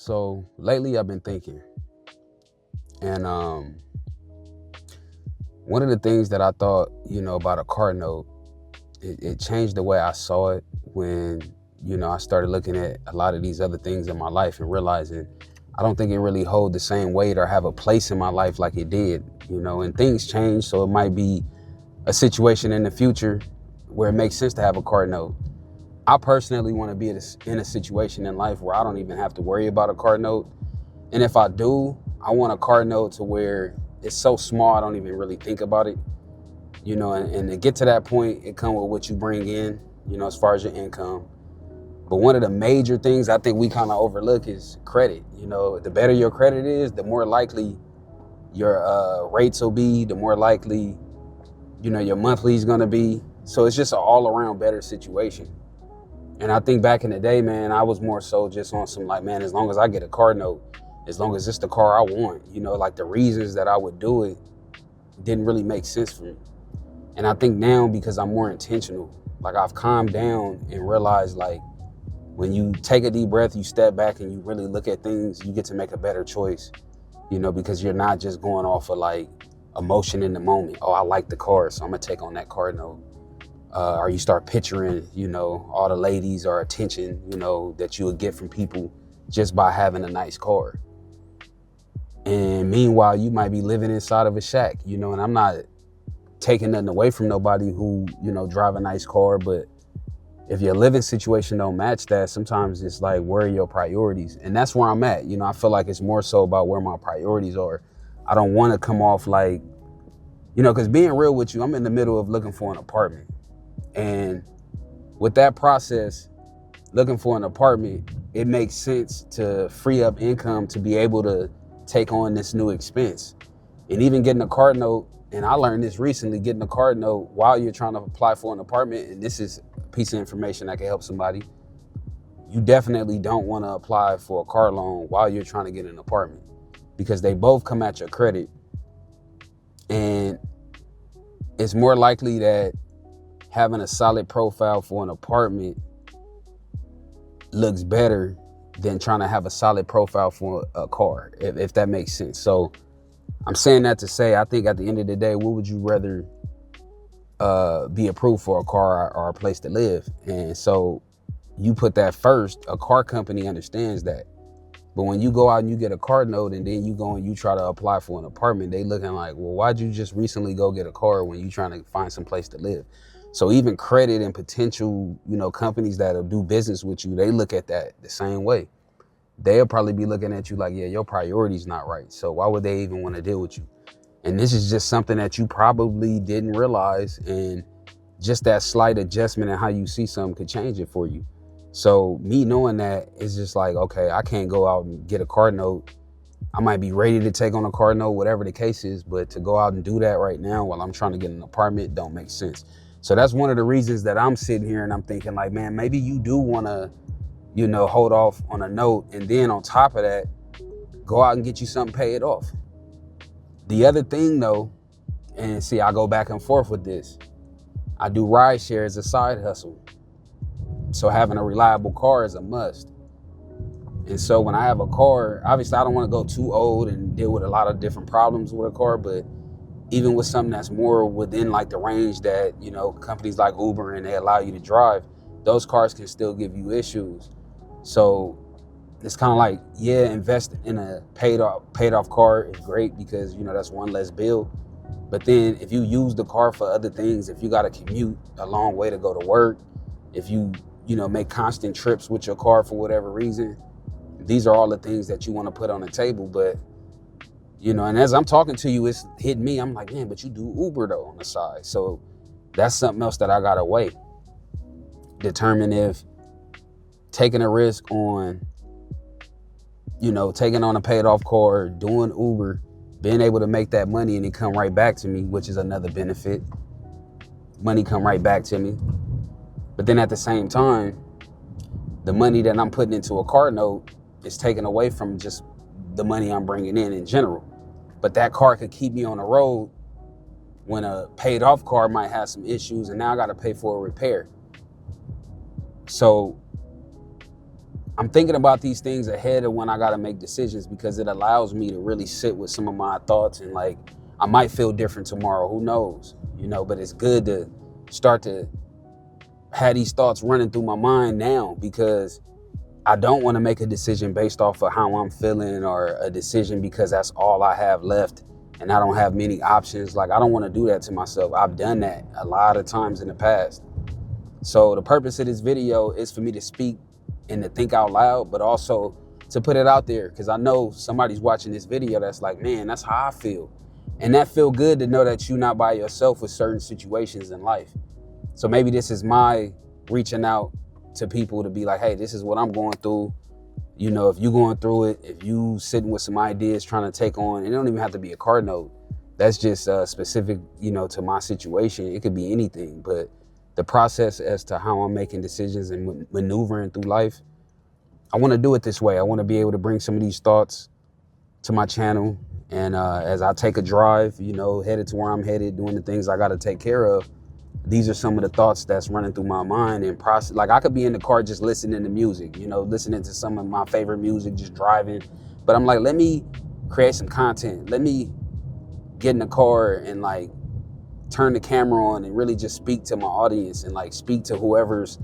So lately I've been thinking, and one of the things that I thought, about a car note, it changed the way I saw it when, I started looking at a lot of these other things in my life and realizing I don't think it really hold the same weight or have a place in my life like it did, and things change. So it might be a situation in the future where it makes sense to have a car note. I personally want to be in a situation in life where I don't even have to worry about a car note. And if I do, I want a car note to where it's so small I don't even really think about it. And to get to that point, it comes with what you bring in, as far as your income. But one of the major things I think we kind of overlook is credit. The better your credit is, the more likely your rates will be, the more likely, your monthly is going to be. So it's just an all around better situation. And I think back in the day, man, I was more so just on some like, man, as long as I get a car note, as long as it's the car I want, like the reasons that I would do it didn't really make sense for me. And I think now, because I'm more intentional, like I've calmed down and realized, like, when you take a deep breath, you step back and you really look at things, you get to make a better choice, because you're not just going off of like emotion in the moment. Oh, I like the car, so I'm gonna take on that car note. Or you start picturing, all the ladies or attention, that you would get from people just by having a nice car. And meanwhile, you might be living inside of a shack, and I'm not taking nothing away from nobody who, drive a nice car, but if your living situation don't match that, sometimes it's like, where are your priorities? And that's where I'm at. I feel like it's more so about where my priorities are. I don't want to come off like, because being real with you, I'm in the middle of looking for an apartment. And with that process, looking for an apartment, it makes sense to free up income to be able to take on this new expense. And even getting a car note, and I learned this recently, getting a car note while you're trying to apply for an apartment, and this is a piece of information that can help somebody, you definitely don't want to apply for a car loan while you're trying to get an apartment, because they both come at your credit. And it's more likely that having a solid profile for an apartment looks better than trying to have a solid profile for a car, if that makes sense. So I'm saying that to say, I think at the end of the day, what would you rather be approved for, a car or a place to live? And so you put that first. A car company understands that. But when you go out and you get a car note and then you go and you try to apply for an apartment, they looking like, well, why'd you just recently go get a car when you trying to find some place to live? So even credit and potential, companies that'll do business with you, they look at that the same way. They'll probably be looking at you like, yeah, your priority's not right. So why would they even want to deal with you? And this is just something that you probably didn't realize. And just that slight adjustment in how you see something could change it for you. So me knowing that, it's just like, okay, I can't go out and get a car note. I might be ready to take on a car note, whatever the case is, but to go out and do that right now while I'm trying to get an apartment don't make sense. So that's one of the reasons that I'm sitting here and I'm thinking like, man, maybe you do want to, hold off on a note, and then on top of that, go out and get you something paid off. The other thing though, and see, I go back and forth with this. I do ride share as a side hustle. So having a reliable car is a must. And so when I have a car, obviously I don't want to go too old and deal with a lot of different problems with a car, but even with something that's more within like the range that, companies like Uber and they allow you to drive, those cars can still give you issues. So it's kind of like, yeah, invest in a paid off car is great because, that's one less bill. But then if you use the car for other things, if you got to commute a long way to go to work, if you, make constant trips with your car for whatever reason, these are all the things that you want to put on the table. But, and as I'm talking to you, it's hitting me. I'm like, man, but you do Uber though on the side. So that's something else that I got to weigh. Determine if taking a risk on, taking on a paid off car, doing Uber, being able to make that money and it come right back to me, which is another benefit. Money come right back to me. But then at the same time, the money that I'm putting into a car note is taken away from just the money I'm bringing in general. But that car could keep me on the road when a paid off car might have some issues and now I got to pay for a repair. So I'm thinking about these things ahead of when I got to make decisions, because it allows me to really sit with some of my thoughts, and like, I might feel different tomorrow, who knows, but it's good to start to have these thoughts running through my mind now, because I don't want to make a decision based off of how I'm feeling, or a decision because that's all I have left and I don't have many options. Like, I don't want to do that to myself. I've done that a lot of times in the past. So the purpose of this video is for me to speak and to think out loud, but also to put it out there, because I know somebody's watching this video that's like, man, that's how I feel. And that feel good to know that you're not by yourself with certain situations in life. So maybe this is my reaching out to people to be like, hey, this is what I'm going through. If you're going through it, if you sitting with some ideas trying to take on, and it don't even have to be a card note. That's just specific, to my situation. It could be anything, but the process as to how I'm making decisions and maneuvering through life, I want to do it this way. I want to be able to bring some of these thoughts to my channel. And as I take a drive, headed to where I'm headed, doing the things I got to take care of, these are some of the thoughts that's running through my mind and process. Like, I could be in the car just listening to music, listening to some of my favorite music, just driving. But I'm like, let me create some content. Let me get in the car and like turn the camera on and really just speak to my audience and like speak to whoever's,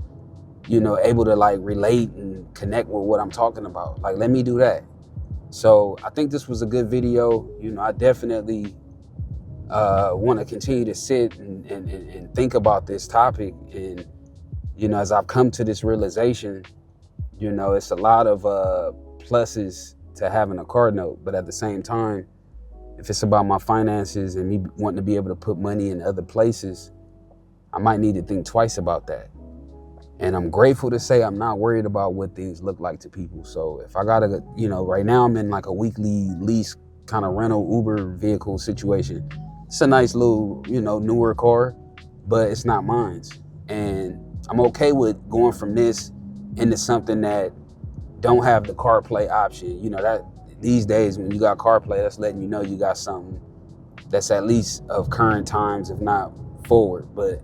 able to like relate and connect with what I'm talking about. Like, let me do that. So I think this was a good video. I definitely want to continue to sit and think about this topic. And, as I've come to this realization, it's a lot of pluses to having a card note. But at the same time, if it's about my finances and me wanting to be able to put money in other places, I might need to think twice about that. And I'm grateful to say I'm not worried about what things look like to people. So if I gotta, right now I'm in like a weekly lease kind of rental Uber vehicle situation. It's a nice little, newer car, but it's not mine. And I'm okay with going from this into something that don't have the CarPlay option. That these days when you got CarPlay, that's letting you know you got something that's at least of current times, if not forward. But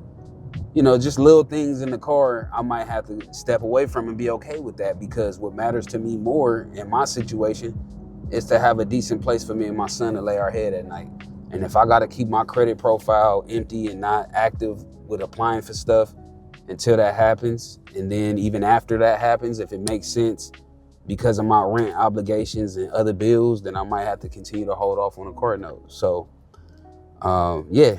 just little things in the car, I might have to step away from and be okay with that, because what matters to me more in my situation is to have a decent place for me and my son to lay our head at night. And if I got to keep my credit profile empty and not active with applying for stuff until that happens, and then even after that happens, if it makes sense because of my rent obligations and other bills, then I might have to continue to hold off on a card note. So, yeah,